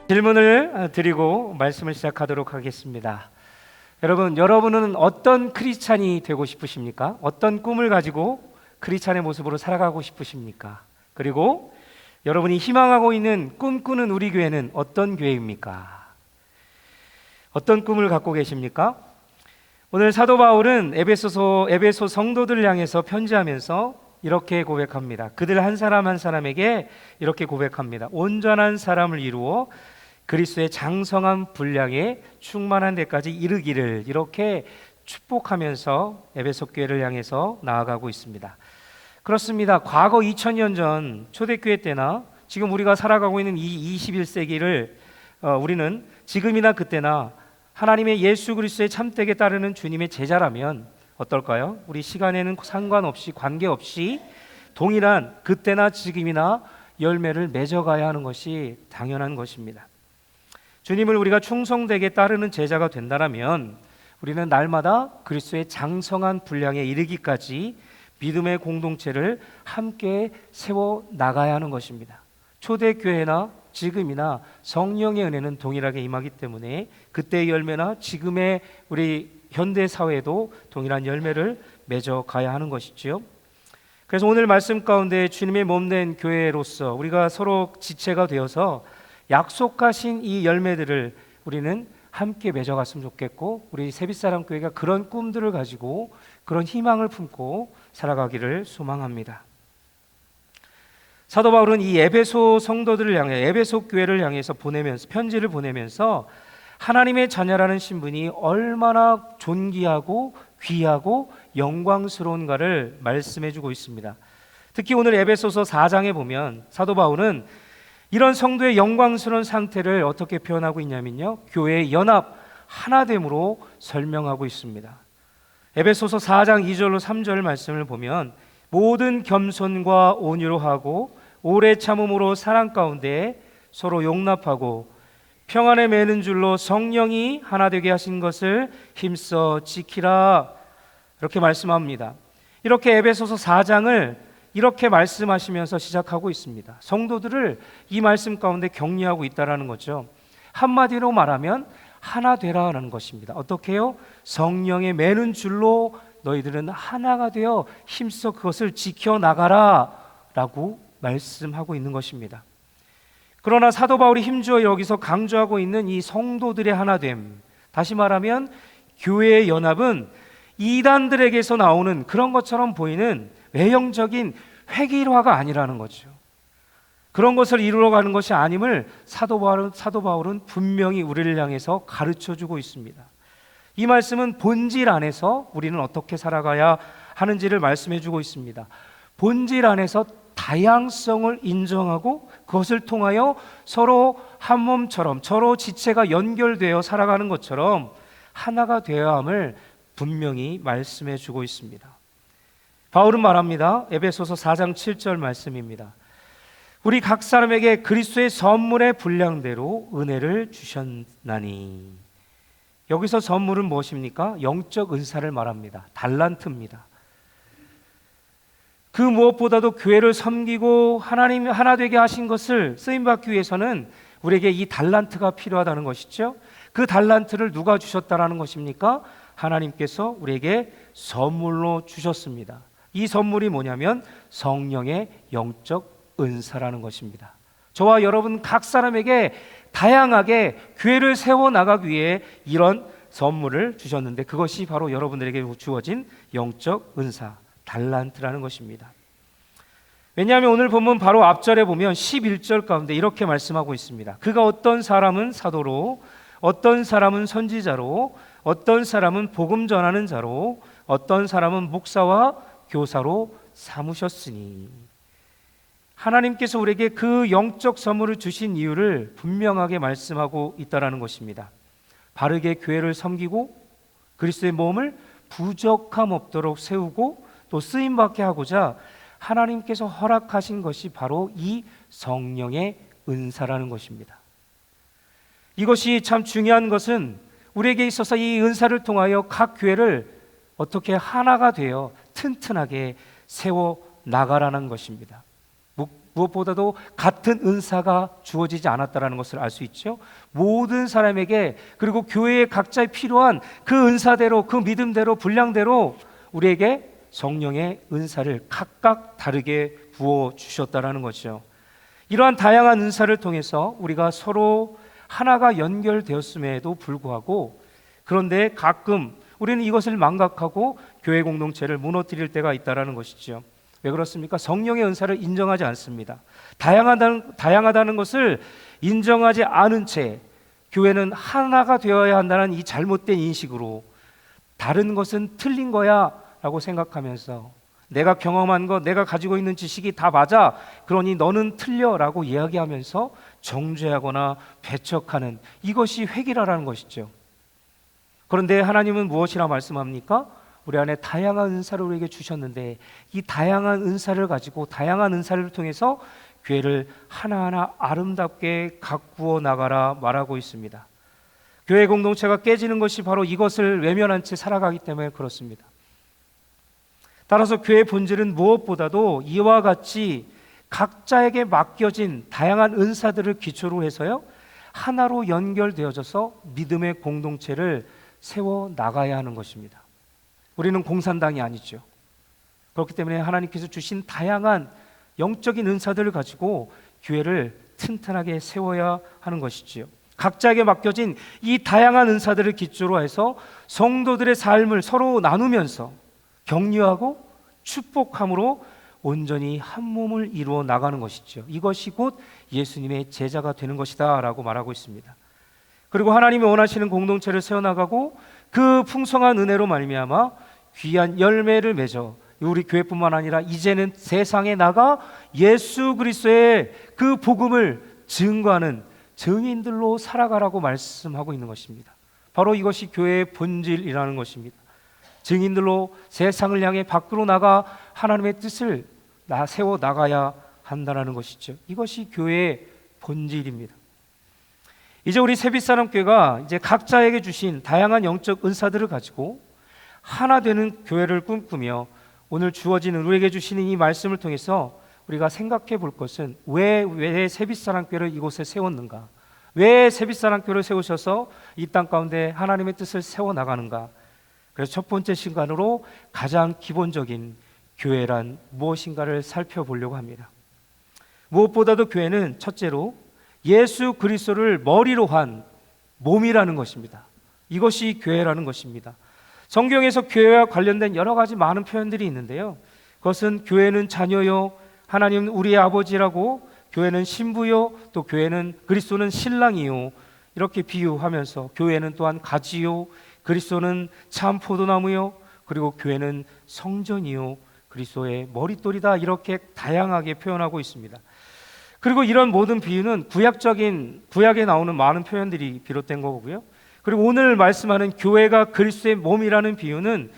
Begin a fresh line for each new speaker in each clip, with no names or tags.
질문을 드리고 말씀을 시작하도록 하겠습니다. 여러분은 어떤 크리스찬이 되고 싶으십니까? 어떤 꿈을 가지고 크리스찬의 모습으로 살아가고 싶으십니까? 그리고 여러분이 희망하고 있는 꿈꾸는 우리 교회는 어떤 교회입니까? 어떤 꿈을 갖고 계십니까? 오늘 사도 바울은 에베소 성도들을 향해서 편지하면서 이렇게 고백합니다. 그들 한 사람 한 사람에게 이렇게 고백합니다. 온전한 사람을 이루어 그리스도의 장성한 분량에 충만한 데까지 이르기를, 이렇게 축복하면서 에베소 교회를 향해서 나아가고 있습니다. 그렇습니다. 과거 2000년 전 초대교회 때나 지금 우리가 살아가고 있는 이 21세기를 우리는 지금이나 그때나 하나님의 예수 그리스도의 참되게 따르는 주님의 제자라면 어떨까요? 우리 시간에는 상관없이, 관계없이 동일한 그때나 지금이나 열매를 맺어가야 하는 것이 당연한 것입니다. 주님을 우리가 충성되게 따르는 제자가 된다면 우리는 날마다 그리스도의 장성한 분량에 이르기까지 믿음의 공동체를 함께 세워 나가야 하는 것입니다. 초대교회나 지금이나 성령의 은혜는 동일하게 임하기 때문에 그때의 열매나 지금의 우리 현대 사회도 동일한 열매를 맺어가야 하는 것이지요. 그래서 오늘 말씀 가운데 주님의 몸된 교회로서 우리가 서로 지체가 되어서 약속하신 이 열매들을 우리는 함께 맺어갔으면 좋겠고, 우리 세빛사랑 교회가 그런 꿈들을 가지고 그런 희망을 품고 살아가기를 소망합니다. 사도 바울은 이 에베소 성도들을 향해, 에베소 교회를 향해서 편지를 보내면서 하나님의 자녀라는 신분이 얼마나 존귀하고 귀하고 영광스러운가를 말씀해주고 있습니다. 특히 오늘 에베소서 4장에 보면 사도 바울은 이런 성도의 영광스러운 상태를 어떻게 표현하고 있냐면요, 교회의 연합, 하나됨으로 설명하고 있습니다. 에베소서 4장 2절로 3절 말씀을 보면 모든 겸손과 온유로 하고 오래 참음으로 사랑 가운데 서로 용납하고 평안에 매는 줄로 성령이 하나 되게 하신 것을 힘써 지키라, 이렇게 말씀합니다. 이렇게 에베소서 4장을 이렇게 말씀하시면서 시작하고 있습니다. 성도들을 이 말씀 가운데 격려하고 있다라는 거죠. 한마디로 말하면 하나 되라는 것입니다. 어떻게 해요? 성령의 매는 줄로 너희들은 하나가 되어 힘써 그것을 지켜나가라 라고 말씀하고 있는 것입니다. 그러나 사도 바울이 힘주어 여기서 강조하고 있는 이 성도들의 하나됨, 다시 말하면 교회의 연합은 이단들에게서 나오는 그런 것처럼 보이는 외형적인 획일화가 아니라는 거죠. 그런 것을 이루어가는 것이 아님을 사도 바울은 분명히 우리를 향해서 가르쳐주고 있습니다. 이 말씀은 본질 안에서 우리는 어떻게 살아가야 하는지를 말씀해주고 있습니다. 본질 안에서 다양성을 인정하고 그것을 통하여 서로 한 몸처럼, 서로 지체가 연결되어 살아가는 것처럼 하나가 되어야 함을 분명히 말씀해주고 있습니다. 바울은 말합니다. 에베소서 4장 7절 말씀입니다. 우리 각 사람에게 그리스도의 선물의 분량대로 은혜를 주셨나니. 여기서 선물은 무엇입니까? 영적 은사를 말합니다. 달란트입니다. 그 무엇보다도 교회를 섬기고 하나님이 하나 되게 하신 것을 쓰임받기 위해서는 우리에게 이 달란트가 필요하다는 것이죠. 그 달란트를 누가 주셨다라는 것입니까? 하나님께서 우리에게 선물로 주셨습니다. 이 선물이 뭐냐면 성령의 영적 은사라는 것입니다. 저와 여러분 각 사람에게 다양하게 교회를 세워나가기 위해 이런 선물을 주셨는데 그것이 바로 여러분들에게 주어진 영적 은사, 달란트라는 것입니다. 왜냐하면 오늘 본문 바로 앞절에 보면 11절 가운데 이렇게 말씀하고 있습니다. 그가 어떤 사람은 사도로, 어떤 사람은 선지자로, 어떤 사람은 복음 전하는 자로, 어떤 사람은 목사와 교사로 삼으셨으니. 하나님께서 우리에게 그 영적 선물을 주신 이유를 분명하게 말씀하고 있다라는 것입니다. 바르게 교회를 섬기고 그리스도의 몸을 부족함 없도록 세우고 또 쓰임받게 하고자 하나님께서 허락하신 것이 바로 이 성령의 은사라는 것입니다. 이것이 참 중요한 것은 우리에게 있어서 이 은사를 통하여 각 교회를 어떻게 하나가 되어 튼튼하게 세워 나가라는 것입니다. 무엇보다도 같은 은사가 주어지지 않았다는 것을 알 수 있죠. 모든 사람에게, 그리고 교회에 각자에 필요한 그 은사대로, 그 믿음대로, 분량대로 우리에게 성령의 은사를 각각 다르게 부어 주셨다라는 것이죠. 이러한 다양한 은사를 통해서 우리가 서로 하나가 연결되었음에도 불구하고, 그런데 가끔 우리는 이것을 망각하고 교회 공동체를 무너뜨릴 때가 있다라는 것이죠. 왜 그렇습니까? 성령의 은사를 인정하지 않습니다. 다양하다는 것을 인정하지 않은 채 교회는 하나가 되어야 한다는 이 잘못된 인식으로 다른 것은 틀린 거야 라고 생각하면서, 내가 경험한 것, 내가 가지고 있는 지식이 다 맞아, 그러니 너는 틀려 라고 이야기하면서 정죄하거나 배척하는, 이것이 회개라는 것이죠. 그런데 하나님은 무엇이라 말씀합니까? 우리 안에 다양한 은사를 우리에게 주셨는데, 이 다양한 은사를 가지고, 다양한 은사를 통해서 교회를 하나하나 아름답게 가꾸어 나가라 말하고 있습니다. 교회 공동체가 깨지는 것이 바로 이것을 외면한 채 살아가기 때문에 그렇습니다. 따라서 교회의 본질은 무엇보다도 이와 같이 각자에게 맡겨진 다양한 은사들을 기초로 해서요, 하나로 연결되어져서 믿음의 공동체를 세워 나가야 하는 것입니다. 우리는 공산당이 아니죠. 그렇기 때문에 하나님께서 주신 다양한 영적인 은사들을 가지고 교회를 튼튼하게 세워야 하는 것이지요. 각자에게 맡겨진 이 다양한 은사들을 기초로 해서 성도들의 삶을 서로 나누면서 격려하고 축복함으로 온전히 한 몸을 이루어 나가는 것이죠. 이것이 곧 예수님의 제자가 되는 것이다 라고 말하고 있습니다. 그리고 하나님이 원하시는 공동체를 세워나가고 그 풍성한 은혜로 말미암아 귀한 열매를 맺어 우리 교회뿐만 아니라 이제는 세상에 나가 예수 그리스도의 그 복음을 증거하는 증인들로 살아가라고 말씀하고 있는 것입니다. 바로 이것이 교회의 본질이라는 것입니다. 증인들로 세상을 향해 밖으로 나가 하나님의 뜻을 세워 나가야 한다는 것이죠. 이것이 교회의 본질입니다. 이제 우리 새빛사람교회가 이제 각자에게 주신 다양한 영적 은사들을 가지고 하나 되는 교회를 꿈꾸며 오늘 주어지는 우리에게 주시는 이 말씀을 통해서 우리가 생각해 볼 것은 왜 새빛사람교회를 이곳에 세웠는가? 왜 새빛사람교회를 세우셔서 이 땅 가운데 하나님의 뜻을 세워 나가는가? 그래서 첫 번째 시간으로 가장 기본적인 교회란 무엇인가를 살펴보려고 합니다. 무엇보다도 교회는 첫째로 예수 그리스도를 머리로 한 몸이라는 것입니다. 이것이 교회라는 것입니다. 성경에서 교회와 관련된 여러 가지 많은 표현들이 있는데요, 그것은 교회는 자녀요, 하나님은 우리의 아버지라고, 교회는 신부요, 또 교회는 그리스도는 신랑이요, 이렇게 비유하면서 교회는 또한 가지요, 그리스도는 참 포도나무요, 그리고 교회는 성전이요, 그리스도의 머릿돌이다, 이렇게 다양하게 표현하고 있습니다. 그리고 이런 모든 비유는 구약에 나오는 많은 표현들이 비롯된 거고요. 그리고 오늘 말씀하는 교회가 그리스도의 몸이라는 비유는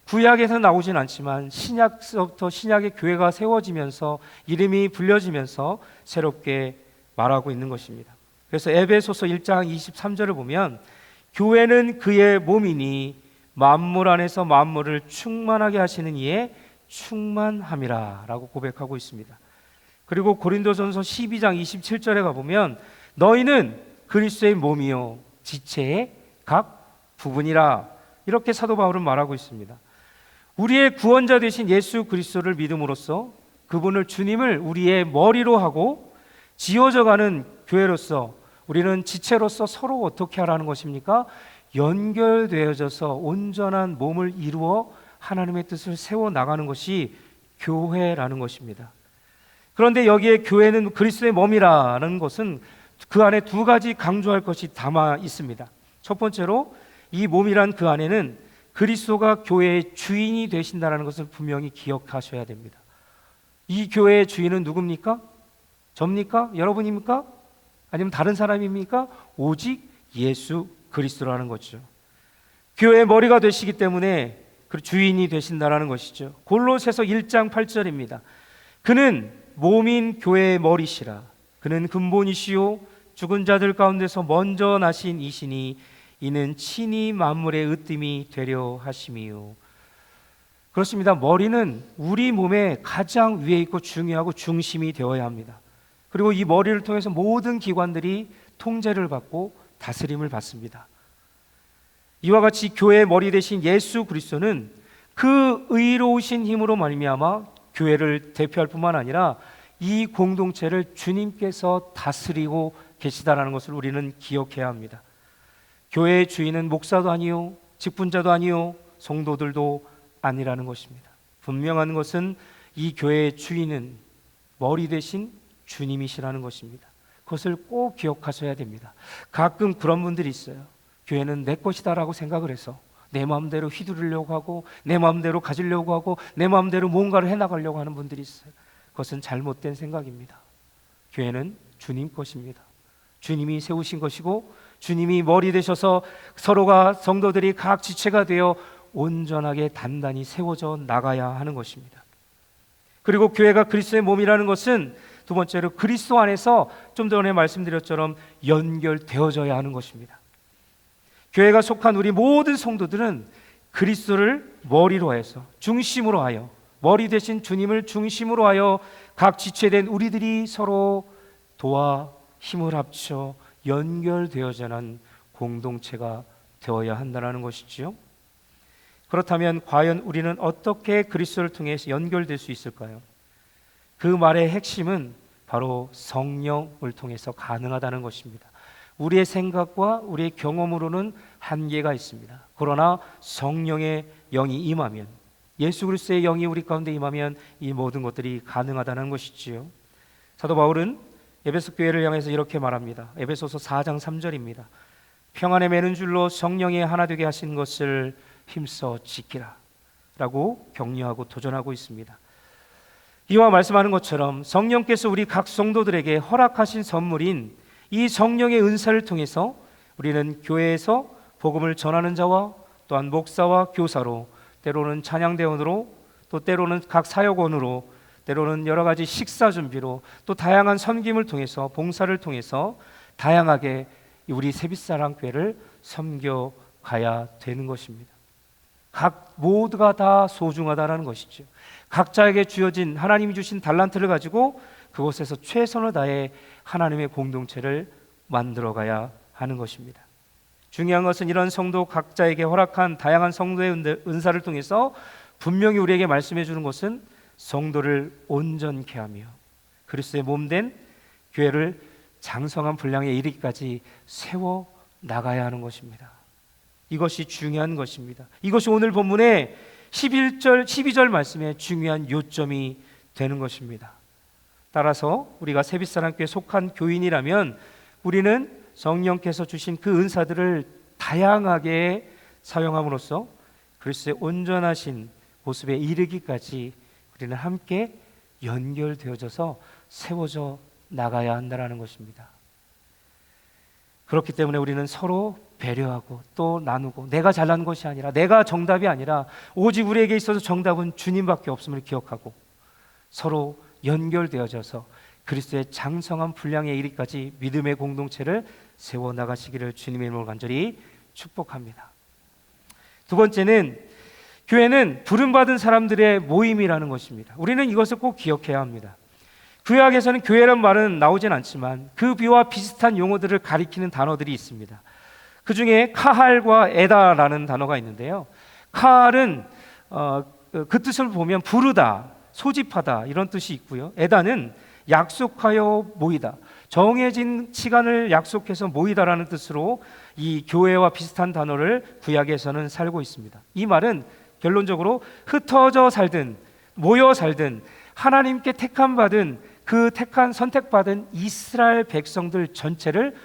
구약에서 나오진 않지만 신약서부터 신약의 교회가 세워지면서 이름이 불려지면서 새롭게 말하고 있는 것입니다. 그래서 에베소서 1장 23절을 보면 교회는 그의 몸이니 만물 안에서 만물을 충만하게 하시는 이의 충만함이라 라고 고백하고 있습니다. 그리고 고린도전서 12장 27절에 가보면 너희는 그리스도의 몸이요 지체의 각 부분이라, 이렇게 사도 바울은 말하고 있습니다. 우리의 구원자 되신 예수 그리스도를 믿음으로써 그분을, 주님을 우리의 머리로 하고 지어져가는 교회로서 우리는 지체로서 서로 어떻게 하라는 것입니까? 연결되어져서 온전한 몸을 이루어 하나님의 뜻을 세워 나가는 것이 교회라는 것입니다. 그런데 여기에 교회는 그리스도의 몸이라는 것은 그 안에 두 가지 강조할 것이 담아 있습니다. 첫 번째로 이 몸이란 그 안에는 그리스도가 교회의 주인이 되신다는 것을 분명히 기억하셔야 됩니다. 이 교회의 주인은 누굽니까? 접니까? 여러분입니까? 아니면 다른 사람입니까? 오직 예수 그리스도라는 것이죠. 교회의 머리가 되시기 때문에 그 주인이 되신다는 것이죠. 골로새서 1장 8절입니다. 그는 몸인 교회의 머리시라. 그는 근본이시요 죽은 자들 가운데서 먼저 나신 이시니 이는 친히 만물의 으뜸이 되려 하심이요. 그렇습니다. 머리는 우리 몸에 가장 위에 있고 중요하고 중심이 되어야 합니다. 그리고 이 머리를 통해서 모든 기관들이 통제를 받고 다스림을 받습니다. 이와 같이 교회의 머리 대신 예수 그리스도는 그 의로우신 힘으로 말미암아 교회를 대표할 뿐만 아니라 이 공동체를 주님께서 다스리고 계시다라는 것을 우리는 기억해야 합니다. 교회의 주인은 목사도 아니요, 직분자도 아니요, 성도들도 아니라는 것입니다. 분명한 것은 이 교회의 주인은 머리 대신 주님이시라는 것입니다. 그것을 꼭 기억하셔야 됩니다. 가끔 그런 분들이 있어요. 교회는 내 것이다라고 생각을 해서 내 마음대로 휘두르려고 하고 내 마음대로 가지려고 하고 내 마음대로 뭔가를 해나가려고 하는 분들이 있어요. 그것은 잘못된 생각입니다. 교회는 주님 것입니다. 주님이 세우신 것이고 주님이 머리 되셔서 서로가 성도들이 각 지체가 되어 온전하게 단단히 세워져 나가야 하는 것입니다. 그리고 교회가 그리스도의 몸이라는 것은 두 번째로 그리스도 안에서 좀 전에 말씀드렸처럼 연결되어져야 하는 것입니다. 교회가 속한 우리 모든 성도들은 그리스도를 머리로 해서 중심으로 하여 머리 대신 주님을 중심으로 하여 각 지체된 우리들이 서로 도와 힘을 합쳐 연결되어지는 공동체가 되어야 한다는 것이지요. 그렇다면 과연 우리는 어떻게 그리스도를 통해서 연결될 수 있을까요? 그 말의 핵심은 바로 성령을 통해서 가능하다는 것입니다. 우리의 생각과 우리의 경험으로는 한계가 있습니다. 그러나 성령의 영이 임하면, 예수 그리스도의 영이 우리 가운데 임하면 이 모든 것들이 가능하다는 것이지요. 사도 바울은 에베소 교회를 향해서 이렇게 말합니다. 에베소서 4장 3절입니다. 평안에 매는 줄로 성령이 하나 되게 하신 것을 힘써 지키라 라고 격려하고 도전하고 있습니다. 이와 말씀하는 것처럼 성령께서 우리 각 성도들에게 허락하신 선물인 이 성령의 은사를 통해서 우리는 교회에서 복음을 전하는 자와 또한 목사와 교사로, 때로는 찬양대원으로, 또 때로는 각 사역원으로, 때로는 여러 가지 식사 준비로, 또 다양한 섬김을 통해서, 봉사를 통해서 다양하게 우리 세빛사랑교회를 섬겨가야 되는 것입니다. 각 모두가 다 소중하다는 것이죠. 각자에게 주어진 하나님이 주신 달란트를 가지고 그곳에서 최선을 다해 하나님의 공동체를 만들어가야 하는 것입니다. 중요한 것은 이런 성도 각자에게 허락한 다양한 성도의 은사를 통해서 분명히 우리에게 말씀해 주는 것은 성도를 온전케 하며 그리스도의 몸된 교회를 장성한 분량에 이르기까지 세워 나가야 하는 것입니다. 이것이 중요한 것입니다. 이것이 오늘 본문의 11절, 12절 말씀의 중요한 요점이 되는 것입니다. 따라서 우리가 세빛사랑교회에 속한 교인이라면 우리는 성령께서 주신 그 은사들을 다양하게 사용함으로써 그리스도의 온전하신 모습에 이르기까지 우리는 함께 연결되어져서 세워져 나가야 한다는 것입니다. 그렇기 때문에 우리는 서로 배려하고 또 나누고, 내가 잘난 것이 아니라, 내가 정답이 아니라 오직 우리에게 있어서 정답은 주님밖에 없음을 기억하고 서로 연결되어져서 그리스도의 장성한 분량에 이르기까지 믿음의 공동체를 세워나가시기를 주님의 이름으로 간절히 축복합니다. 두 번째는 교회는 부름받은 사람들의 모임이라는 것입니다. 우리는 이것을 꼭 기억해야 합니다. 구약에서는 교회란 말은 나오진 않지만 그 비와 비슷한 용어들을 가리키는 단어들이 있습니다. 그 중에 카할과 에다라는 단어가 있는데요. 카할은 그 뜻을 보면 부르다, 소집하다 이런 뜻이 있고요. 에다는 약속하여 모이다, 정해진 시간을 약속해서 모이다라는 뜻으로 이 교회와 비슷한 단어를 구약에서는 살고 있습니다. 이 말은 결론적으로 흩어져 살든 모여 살든 하나님께 택함받은 그 선택받은 이스라엘 백성들 전체를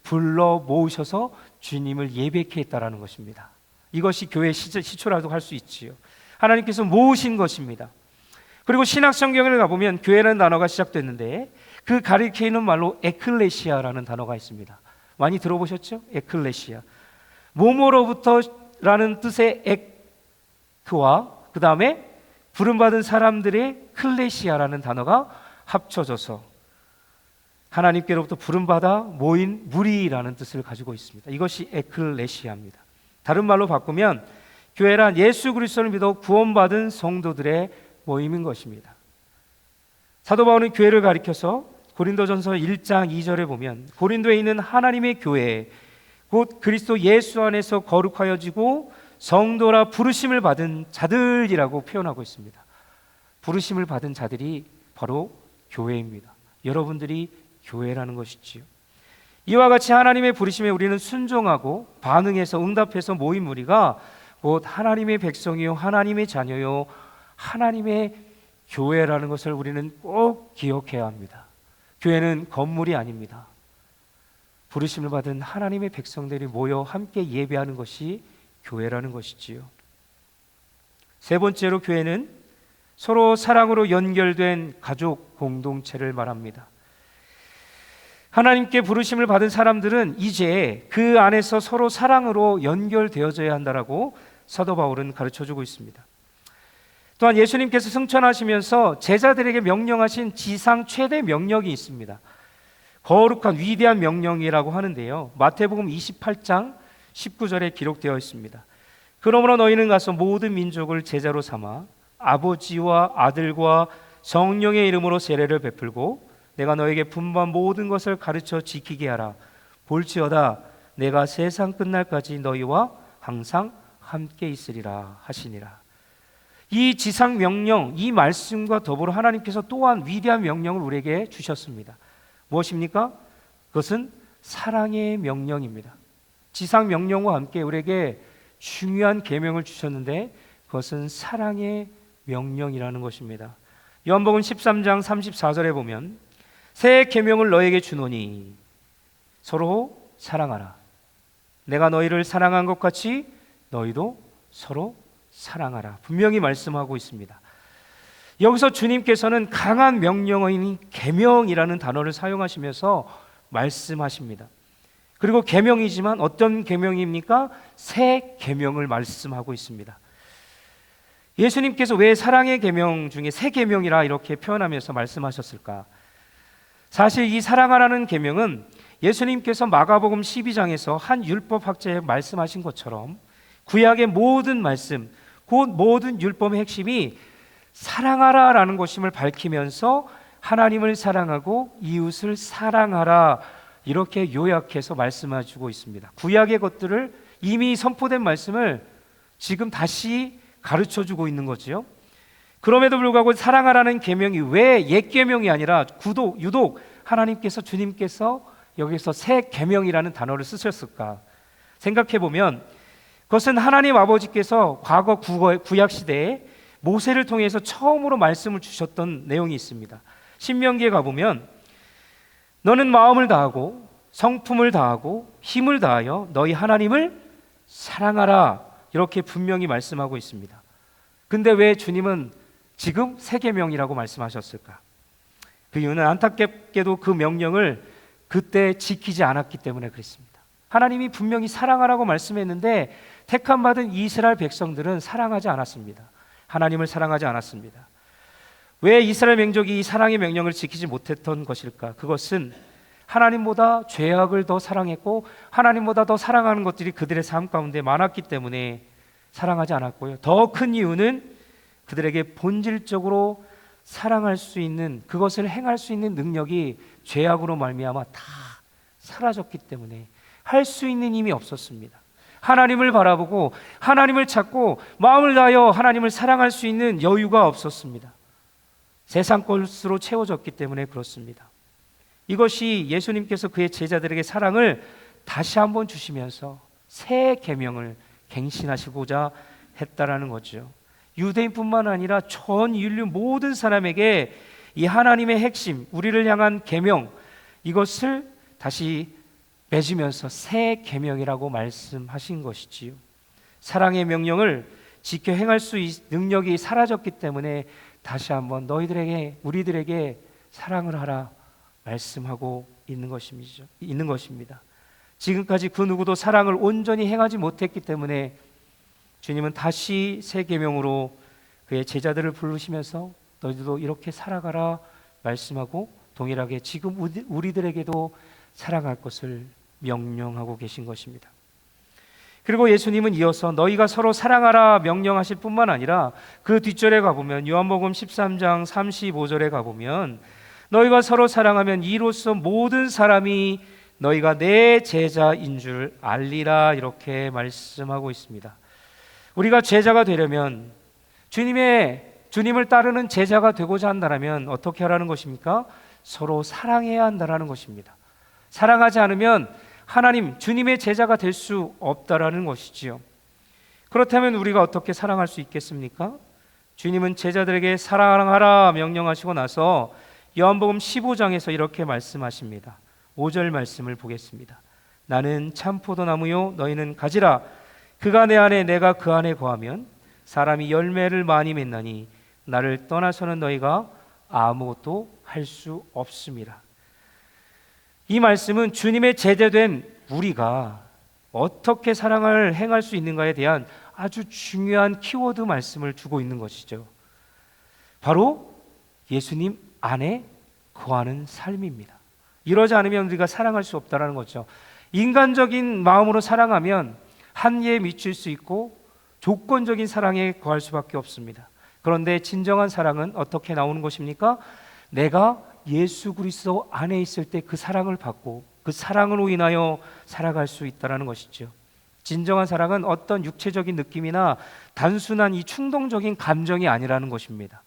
불러 모으셔서 주님을 예배케 했다라는 것입니다. 이것이 교회의 시초라도 할 수 있지요. 하나님께서 모으신 것입니다. 그리고 신약 성경을 가보면 교회라는 단어가 시작됐는데 그 가리키는 말로 에클레시아라는 단어가 있습니다. 많이 들어보셨죠? 에클레시아. 모모로부터라는 뜻의 에크와 그 다음에 부름받은 사람들의 클레시아라는 단어가 합쳐져서 하나님께로부터 부름받아 모인 무리라는 뜻을 가지고 있습니다. 이것이 에클레시아입니다. 다른 말로 바꾸면 교회란 예수 그리스도를 믿어 구원받은 성도들의 모임인 것입니다. 사도 바울은 교회를 가리켜서 고린도전서 1장 2절에 보면 고린도에 있는 하나님의 교회 곧 그리스도 예수 안에서 거룩하여지고 성도라 부르심을 받은 자들이라고 표현하고 있습니다. 부르심을 받은 자들이 바로 교회입니다. 여러분들이 교회라는 것이지요. 이와 같이 하나님의 부르심에 우리는 순종하고 반응해서 응답해서 모인 무리가 곧 하나님의 백성이요 하나님의 자녀요 하나님의 교회라는 것을 우리는 꼭 기억해야 합니다. 교회는 건물이 아닙니다. 부르심을 받은 하나님의 백성들이 모여 함께 예배하는 것이 교회라는 것이지요. 세 번째로 교회는 서로 사랑으로 연결된 가족 공동체를 말합니다. 하나님께 부르심을 받은 사람들은 이제 그 안에서 서로 사랑으로 연결되어져야 한다라고 사도 바울은 가르쳐주고 있습니다. 또한 예수님께서 승천하시면서 제자들에게 명령하신 지상 최대 명령이 있습니다. 거룩한 위대한 명령이라고 하는데요, 마태복음 28장 19절에 기록되어 있습니다. 그러므로 너희는 가서 모든 민족을 제자로 삼아 아버지와 아들과 성령의 이름으로 세례를 베풀고 내가 너에게 분부한 모든 것을 가르쳐 지키게 하라. 볼지어다 내가 세상 끝날까지 너희와 항상 함께 있으리라 하시니라. 이 지상 명령, 이 말씀과 더불어 하나님께서 또한 위대한 명령을 우리에게 주셨습니다. 무엇입니까? 그것은 사랑의 명령입니다. 지상 명령과 함께 우리에게 중요한 계명을 주셨는데 그것은 사랑의 명령이라는 것입니다. 요한복음 13장 34절에 보면 새 계명을 너에게 주노니 서로 사랑하라. 내가 너희를 사랑한 것 같이 너희도 서로 사랑하라. 분명히 말씀하고 있습니다. 여기서 주님께서는 강한 명령어인 계명이라는 단어를 사용하시면서 말씀하십니다. 그리고 계명이지만 어떤 계명입니까? 새 계명을 말씀하고 있습니다. 예수님께서 왜 사랑의 계명 중에 새 계명이라 이렇게 표현하면서 말씀하셨을까? 사실 이 사랑하라는 계명은 예수님께서 마가복음 12장에서 한 율법학자에 말씀하신 것처럼 구약의 모든 말씀, 곧 모든 율법의 핵심이 사랑하라라는 것임을 밝히면서 하나님을 사랑하고 이웃을 사랑하라 이렇게 요약해서 말씀해주고 있습니다. 구약의 것들을 이미 선포된 말씀을 지금 다시 가르쳐주고 있는 거지요. 그럼에도 불구하고 사랑하라는 계명이 왜 옛 계명이 아니라 유독 하나님께서 주님께서 여기서 새 계명이라는 단어를 쓰셨을까 생각해 보면 그것은 하나님 아버지께서 과거 구약 시대에 모세를 통해서 처음으로 말씀을 주셨던 내용이 있습니다. 신명기에 가보면 너는 마음을 다하고 성품을 다하고 힘을 다하여 너희 하나님을 사랑하라 이렇게 분명히 말씀하고 있습니다. 근데 왜 주님은 지금 새 계명이라고 말씀하셨을까? 그 이유는 안타깝게도 그 명령을 그때 지키지 않았기 때문에 그렇습니다. 하나님이 분명히 사랑하라고 말씀했는데 택함 받은 이스라엘 백성들은 사랑하지 않았습니다. 하나님을 사랑하지 않았습니다. 왜 이스라엘 민족이 이 사랑의 명령을 지키지 못했던 것일까? 그것은 하나님보다 죄악을 더 사랑했고 하나님보다 더 사랑하는 것들이 그들의 삶 가운데 많았기 때문에 사랑하지 않았고요. 더 큰 이유는 그들에게 본질적으로 사랑할 수 있는 그것을 행할 수 있는 능력이 죄악으로 말미암아 다 사라졌기 때문에 할 수 있는 힘이 없었습니다. 하나님을 바라보고 하나님을 찾고 마음을 다하여 하나님을 사랑할 수 있는 여유가 없었습니다. 세상 것으로 채워졌기 때문에 그렇습니다. 이것이 예수님께서 그의 제자들에게 사랑을 다시 한번 주시면서 새 계명을 갱신하시고자 했다라는 거죠. 유대인뿐만 아니라 전 인류 모든 사람에게 이 하나님의 핵심, 우리를 향한 계명 이것을 다시 맺으면서 새 계명이라고 말씀하신 것이지요. 사랑의 명령을 지켜 행할 수 있는 능력이 사라졌기 때문에 다시 한번 너희들에게 우리들에게 사랑을 하라 말씀하고 있는 것입니다. 지금까지 그 누구도 사랑을 온전히 행하지 못했기 때문에 주님은 다시 새 계명으로 그의 제자들을 부르시면서 너희들도 이렇게 살아가라 말씀하고 동일하게 지금 우리들에게도 사랑할 것을 명령하고 계신 것입니다. 그리고 예수님은 이어서 너희가 서로 사랑하라 명령하실 뿐만 아니라 그 뒷절에 가보면 요한복음 13장 35절에 가보면 너희가 서로 사랑하면 이로써 모든 사람이 너희가 내 제자인 줄 알리라 이렇게 말씀하고 있습니다. 우리가 제자가 되려면 주님을 따르는 제자가 되고자 한다면 어떻게 하라는 것입니까? 서로 사랑해야 한다는 것입니다. 사랑하지 않으면 하나님, 주님의 제자가 될 수 없다라는 것이지요. 그렇다면 우리가 어떻게 사랑할 수 있겠습니까? 주님은 제자들에게 사랑하라 명령하시고 나서 요한복음 15장에서 이렇게 말씀하십니다. 5절 말씀을 보겠습니다. 나는 참 포도나무요 너희는 가지라. 그가 내 안에 내가 그 안에 거하면 사람이 열매를 많이 맺나니 나를 떠나서는 너희가 아무것도 할 수 없습니다. 이 말씀은 주님의 제자된 우리가 어떻게 사랑을 행할 수 있는가에 대한 아주 중요한 키워드 말씀을 주고 있는 것이죠. 바로 예수님 안에 거하는 삶입니다. 이러지 않으면 우리가 사랑할 수 없다는 거죠. 인간적인 마음으로 사랑하면 한계에 미칠 수 있고 조건적인 사랑에 거할 수밖에 없습니다. 그런데 진정한 사랑은 어떻게 나오는 것입니까? 내가 예수 그리스도 안에 있을 때 그 사랑을 받고 그 사랑으로 인하여 살아갈 수 있다는 것이죠. 진정한 사랑은 어떤 육체적인 느낌이나 단순한 이 충동적인 감정이 아니라는 것입니다.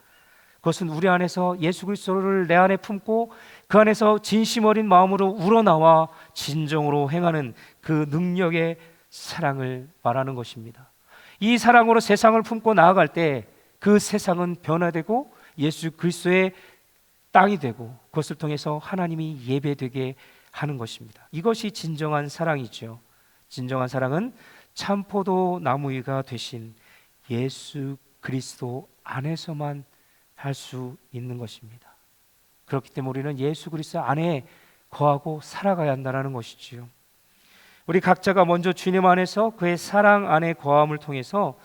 그것은 우리 안에서 예수 그리스도를 내 안에 품고 그 안에서 진심 어린 마음으로 우러나와 진정으로 행하는 그 능력의 사랑을 말하는 것입니다. 이 사랑으로 세상을 품고 나아갈 때 그 세상은 변화되고 예수 그리스도의 땅이 되고 그것을 통해서 하나님이 예배되게 하는 것입니다. 이것이 진정한 사랑이죠. 진정한 사랑은 참포도 나무위가 되신 예수 그리스도 안에서만 할 수 있는 것입니다. 그렇기 때문에 우리는 예수 그리스도 안에 거하고 살아가야 한다는 것이지요. 우리 각자가 먼저 주님 안에서 그의 사랑 안에 거함을 통해서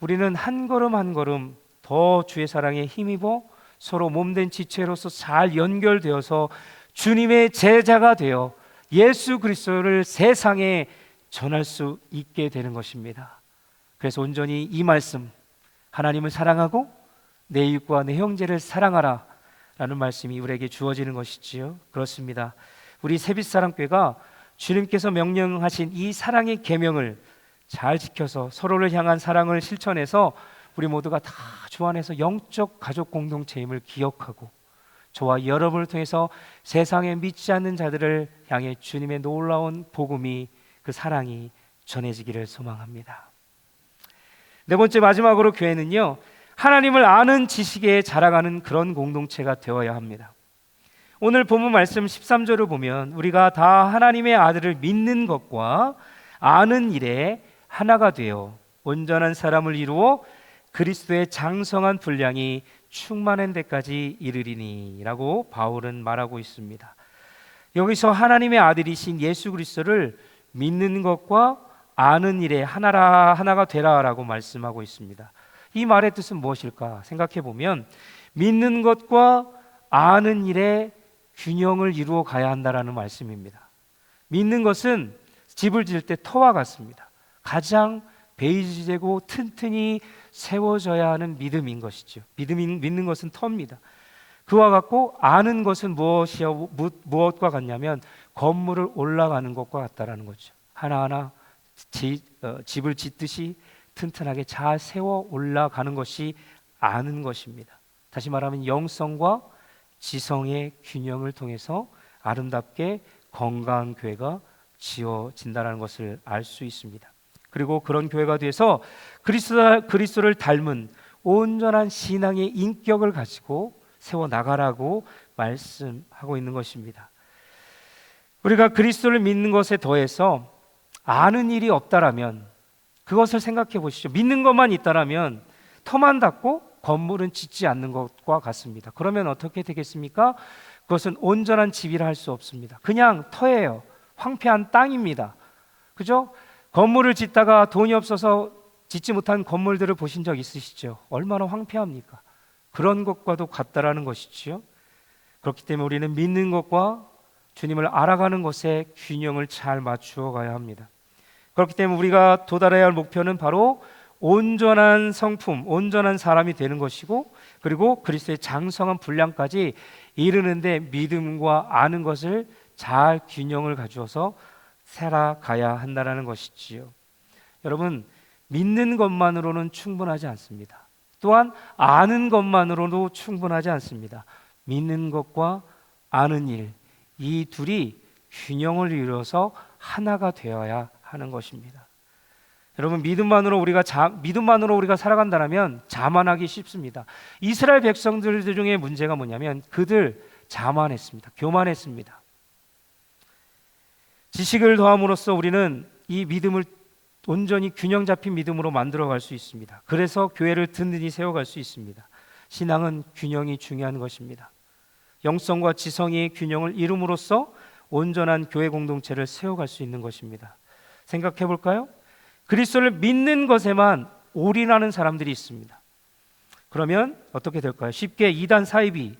우리는 한 걸음 한 걸음 더 주의 사랑에 힘입어 서로 몸된 지체로서 잘 연결되어서 주님의 제자가 되어 예수 그리스도를 세상에 전할 수 있게 되는 것입니다. 그래서 온전히 이 말씀, 하나님을 사랑하고 내 이웃과 내 형제를 사랑하라 라는 말씀이 우리에게 주어지는 것이지요. 그렇습니다. 우리 새빛사랑교회가 주님께서 명령하신 이 사랑의 계명을 잘 지켜서 서로를 향한 사랑을 실천해서 우리 모두가 다 주 안에서 영적 가족 공동체임을 기억하고 저와 여러분을 통해서 세상에 믿지 않는 자들을 향해 주님의 놀라운 복음이, 그 사랑이 전해지기를 소망합니다. 네 번째, 마지막으로 교회는요, 하나님을 아는 지식에 자라가는 그런 공동체가 되어야 합니다. 오늘 본문 말씀 13절을 보면 우리가 다 하나님의 아들을 믿는 것과 아는 일에 하나가 되어 온전한 사람을 이루어 그리스도의 장성한 분량이 충만한 데까지 이르리니 라고 바울은 말하고 있습니다. 여기서 하나님의 아들이신 예수 그리스도를 믿는 것과 아는 일에 하나가 되라 라고 말씀하고 있습니다. 이 말의 뜻은 무엇일까 생각해 보면 믿는 것과 아는 일에 균형을 이루어 가야 한다라는 말씀입니다. 믿는 것은 집을 지을 때 터와 같습니다. 가장 베이직되고 튼튼히 세워져야 하는 믿음인 것이죠. 믿는 것은 터입니다. 그와 같고 아는 것은 무엇과 같냐면 건물을 올라가는 것과 같다라는 거죠. 하나하나 집을 짓듯이 튼튼하게 잘 세워 올라가는 것이 아는 것입니다. 다시 말하면 영성과 지성의 균형을 통해서 아름답게 건강한 교회가 지어진다는 것을 알 수 있습니다. 그리고 그런 교회가 돼서 그리스도를 닮은 온전한 신앙의 인격을 가지고 세워나가라고 말씀하고 있는 것입니다. 우리가 그리스도를 믿는 것에 더해서 아는 일이 없다라면 그것을 생각해 보시죠. 믿는 것만 있다라면 터만 닫고 건물은 짓지 않는 것과 같습니다. 그러면 어떻게 되겠습니까? 그것은 온전한 집이라 할 수 없습니다. 그냥 터예요. 황폐한 땅입니다. 그죠? 건물을 짓다가 돈이 없어서 짓지 못한 건물들을 보신 적 있으시죠? 얼마나 황폐합니까? 그런 것과도 같다라는 것이지요. 그렇기 때문에 우리는 믿는 것과 주님을 알아가는 것에 균형을 잘 맞추어 가야 합니다. 그렇기 때문에 우리가 도달해야 할 목표는 바로 온전한 성품, 온전한 사람이 되는 것이고, 그리고 그리스도의 장성한 분량까지 이르는데 믿음과 아는 것을 잘 균형을 가져서 살아가야 한다는 것이지요. 여러분, 믿는 것만으로는 충분하지 않습니다. 또한 아는 것만으로도 충분하지 않습니다. 믿는 것과 아는 일, 이 둘이 균형을 이루어서 하나가 되어야 하는 것입니다. 여러분, 믿음만으로 우리가 살아간다면 자만하기 쉽습니다. 이스라엘 백성들 중에 문제가 뭐냐면 그들 자만했습니다. 교만했습니다. 지식을 더함으로써 우리는 이 믿음을 온전히 균형 잡힌 믿음으로 만들어갈 수 있습니다. 그래서 교회를 든든히 세워갈 수 있습니다. 신앙은 균형이 중요한 것입니다. 영성과 지성의 균형을 이룸으로써 온전한 교회 공동체를 세워갈 수 있는 것입니다. 생각해 볼까요? 그리스도를 믿는 것에만 올인하는 사람들이 있습니다. 그러면 어떻게 될까요? 쉽게 이단 사입이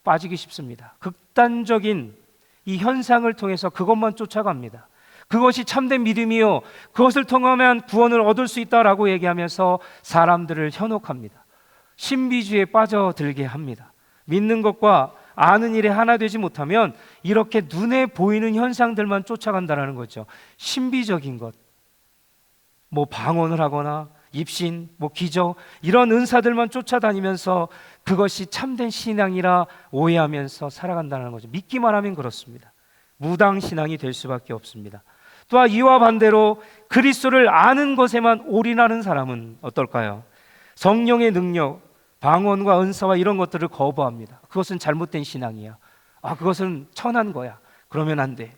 빠지기 쉽습니다. 극단적인 이 현상을 통해서 그것만 쫓아갑니다. 그것이 참된 믿음이요, 그것을 통하면 구원을 얻을 수 있다라고 얘기하면서 사람들을 현혹합니다. 신비주의에 빠져들게 합니다. 믿는 것과 아는 일에 하나 되지 못하면 이렇게 눈에 보이는 현상들만 쫓아간다는 거죠. 신비적인 것, 뭐 방언을 하거나 입신, 뭐 기적, 이런 은사들만 쫓아다니면서 그것이 참된 신앙이라 오해하면서 살아간다는 거죠. 믿기만 하면 그렇습니다. 무당 신앙이 될 수밖에 없습니다. 또한 이와 반대로 그리스도를 아는 것에만 올인하는 사람은 어떨까요? 성령의 능력, 방언과 은사와 이런 것들을 거부합니다. 그것은 잘못된 신앙이야. 그것은 천한 거야. 그러면 안 돼.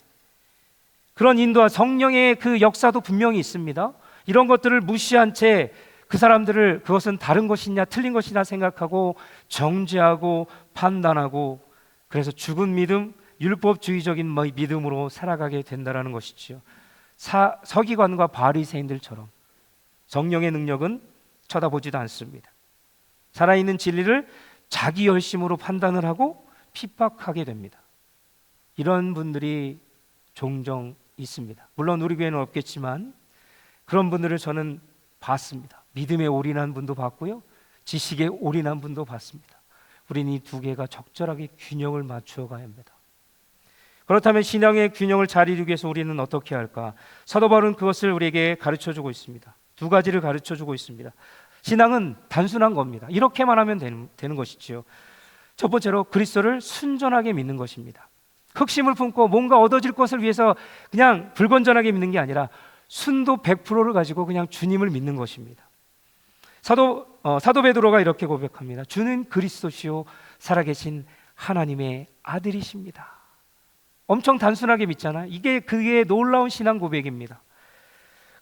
그런 인도와 성령의 그 역사도 분명히 있습니다. 이런 것들을 무시한 채 그 사람들을 그것은 다른 것이냐 틀린 것이냐 생각하고 정죄하고 판단하고, 그래서 죽은 믿음, 율법주의적인 믿음으로 살아가게 된다는 것이지요. 서기관과 바리새인들처럼 성령의 능력은 쳐다보지도 않습니다. 살아있는 진리를 자기 열심으로 판단을 하고 핍박하게 됩니다. 이런 분들이 종종 있습니다. 물론 우리 교회는 없겠지만 그런 분들을 저는 봤습니다. 믿음에 올인한 분도 봤고요, 지식에 올인한 분도 봤습니다. 우리는 이 두 개가 적절하게 균형을 맞추어 가야 합니다. 그렇다면 신앙의 균형을 잘 이루기 위해서 우리는 어떻게 할까? 사도 바울은 그것을 우리에게 가르쳐주고 있습니다. 두 가지를 가르쳐주고 있습니다. 신앙은 단순한 겁니다. 이렇게만 하면 되는 것이지요. 첫 번째로 그리스도를 순전하게 믿는 것입니다. 흑심을 품고 뭔가 얻어질 것을 위해서 그냥 불건전하게 믿는 게 아니라 순도 100%를 가지고 그냥 주님을 믿는 것입니다. 사도 베드로가 이렇게 고백합니다. 주는 그리스도시요 살아계신 하나님의 아들이십니다. 엄청 단순하게 믿잖아요. 그게 놀라운 신앙 고백입니다.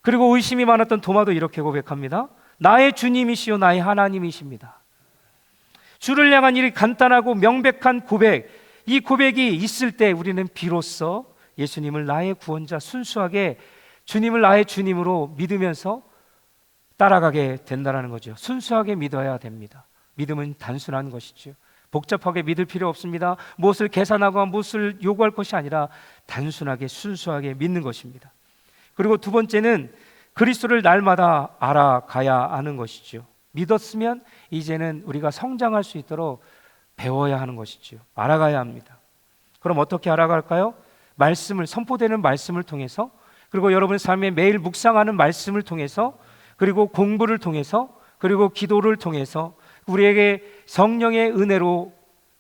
그리고 의심이 많았던 도마도 이렇게 고백합니다. 나의 주님이시요 나의 하나님이십니다. 주를 향한 이 간단하고 명백한 고백, 이 고백이 있을 때 우리는 비로소 예수님을 나의 구원자, 순수하게 주님을 나의 주님으로 믿으면서 따라가게 된다는 거죠. 순수하게 믿어야 됩니다. 믿음은 단순한 것이죠. 복잡하게 믿을 필요 없습니다. 무엇을 계산하고 무엇을 요구할 것이 아니라 단순하게 순수하게 믿는 것입니다. 그리고 두 번째는 그리스도를 날마다 알아가야 하는 것이죠. 믿었으면 이제는 우리가 성장할 수 있도록 배워야 하는 것이죠. 알아가야 합니다. 그럼 어떻게 알아갈까요? 선포되는 말씀을 통해서, 그리고 여러분의 삶에 매일 묵상하는 말씀을 통해서, 그리고 공부를 통해서, 그리고 기도를 통해서, 우리에게 성령의 은혜로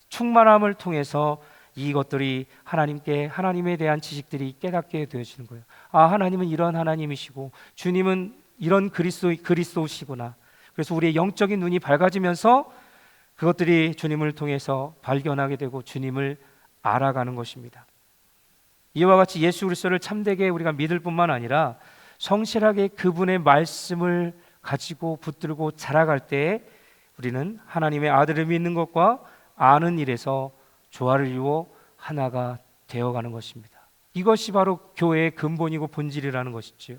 충만함을 통해서 이것들이 하나님에 대한 지식들이 깨닫게 되어지는 거예요. 하나님은 이런 하나님이시고 주님은 이런 그리스도시구나. 그래서 우리의 영적인 눈이 밝아지면서 그것들이 주님을 통해서 발견하게 되고 주님을 알아가는 것입니다. 이와 같이 예수 그리스도를 참되게 우리가 믿을 뿐만 아니라 성실하게 그분의 말씀을 가지고 붙들고 자라갈 때에 우리는 하나님의 아들을 믿는 것과 아는 일에서 조화를 이루어 하나가 되어가는 것입니다. 이것이 바로 교회의 근본이고 본질이라는 것이지요.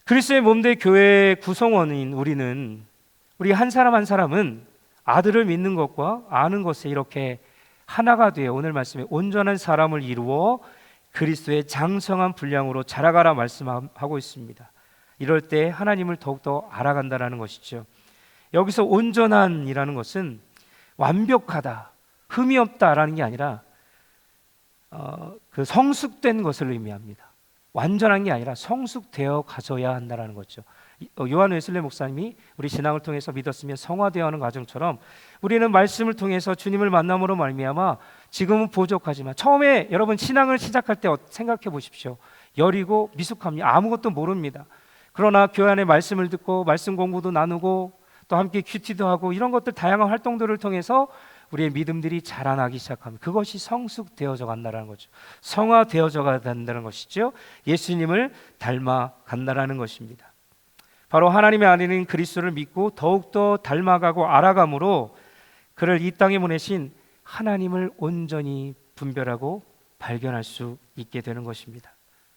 그리스도의 몸된 교회의 구성원인 우리 한 사람 한 사람은 아들을 믿는 것과 아는 것에 이렇게 하나가 되어 오늘 말씀에 온전한 사람을 이루어 그리스도의 장성한 분량으로 자라가라 말씀하고 있습니다. 이럴 때 하나님을 더욱더 알아간다라는 것이죠. 여기서 온전한이라는 것은 완벽하다, 흠이 없다라는 게 아니라 그 성숙된 것을 의미합니다. 완전한 게 아니라 성숙되어 가져야 한다라는 거죠. 요한 웨슬레 목사님이 우리 신앙을 통해서 믿었으면 성화되어가는 과정처럼 우리는 말씀을 통해서 주님을 만남으로 말미암아 지금은 부족하지만 처음에 여러분 신앙을 시작할 때 생각해 보십시오. 여리고 미숙합니다. 아무것도 모릅니다. 그러나 교회 안에 말씀을 듣고 말씀 공부도 나누고 또 함께 큐티도 하고 이런 것들 다양한 활동들을 통해서 우리의 믿음들이 자라나기 시작합니다. 그것이 성숙되어져 간다는 거죠. 성화되어져 간다는 것이죠. 예수님을 닮아 간다는 것입니다. 바로 하나님의 아들인 그리스도를 믿고 더욱더 닮아가고 알아감으로 그를 이 땅에 보내신 하나님을 온전히 분별하고 발견할 수 있게 되는 것입니다.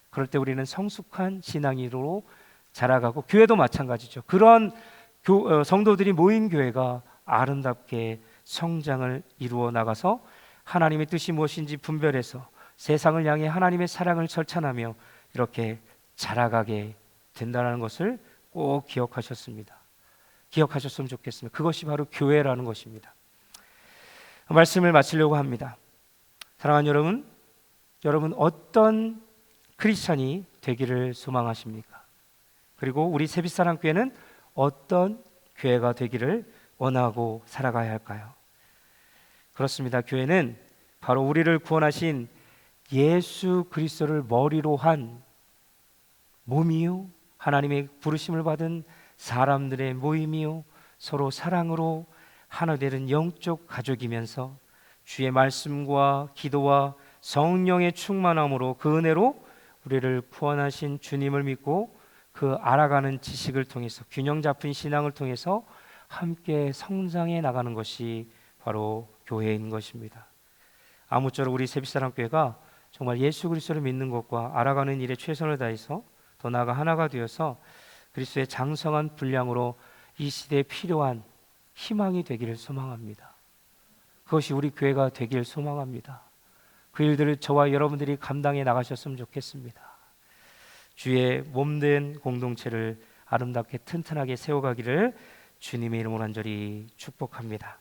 그럴 때 우리는 성숙한 신앙인으로 자라가고 교회도 마찬가지죠. 그런 성도들이 모인 교회가 아름답게 성장을 이루어 나가서 하나님의 뜻이 무엇인지 분별해서 세상을 향해 하나님의 사랑을 절찬하며 이렇게 자라가게 된다는 것을 꼭 기억하셨으면 좋겠습니다. 그것이 바로 교회라는 것입니다. 말씀을 마치려고 합니다. 사랑하는 여러분 어떤 크리스찬이 되기를 소망하십니까? 그리고 우리 새빛사랑교회는 어떤 교회가 되기를 원하고 살아가야 할까요? 그렇습니다. 교회는 바로 우리를 구원하신 예수 그리스도를 머리로 한 몸이요 하나님의 부르심을 받은 사람들의 모임이요 서로 사랑으로 하나 되는 영적 가족이면서 주의 말씀과 기도와 성령의 충만함으로 그 은혜로 우리를 구원하신 주님을 믿고 그 알아가는 지식을 통해서 균형 잡힌 신앙을 통해서 함께 성장해 나가는 것이 바로 교회인 것입니다. 아무쪼록 우리 새빛사랑교회가 정말 예수 그리스도를 믿는 것과 알아가는 일에 최선을 다해서 더 나아가 하나가 되어서 그리스도의 장성한 분량으로 이 시대에 필요한 희망이 되기를 소망합니다. 그것이 우리 교회가 되기를 소망합니다. 그 일들을 저와 여러분들이 감당해 나가셨으면 좋겠습니다. 주의 몸된 공동체를 아름답게 튼튼하게 세워가기를 주님의 이름으로 간절히 축복합니다.